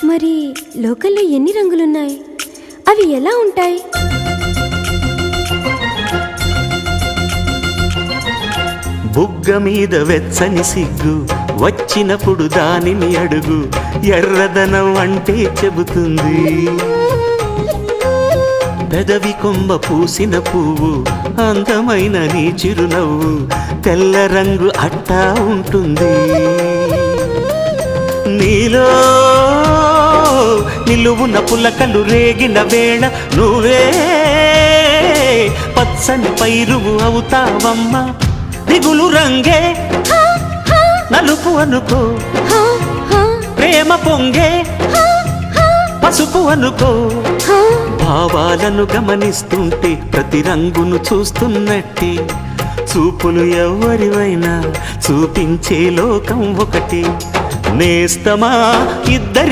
మరి లోకల్లో ఎన్ని రంగులున్నాయి? అవి ఎలా ఉంటాయి? బుగ్గ మీద వెచ్చని సిగ్గు వచ్చినప్పుడు దానిని అడుగు, ఎర్రదనం అంటే చెబుతుంది. పెదవి కొమ్మ పూసిన పువ్వు అందమైన నీ చిరునవ్వు, తెల్ల రంగు అట్టా ఉంటుంది. నీలో నిలువున పులకలు రేగిన వేళ నువ్వే పచ్చని పైరువు అవుతావమ్మా. దిగులు రంగే నలుపు అనుకో, ప్రేమ పొంగే పసుపు అనుకో. భావాలను గమనిస్తుంటే ప్రతి రంగును చూస్తున్నట్టే, చూపులు ఎవరివైనా చూపించే లోకం ఒకటి. నేస్తమా ఇద్దరి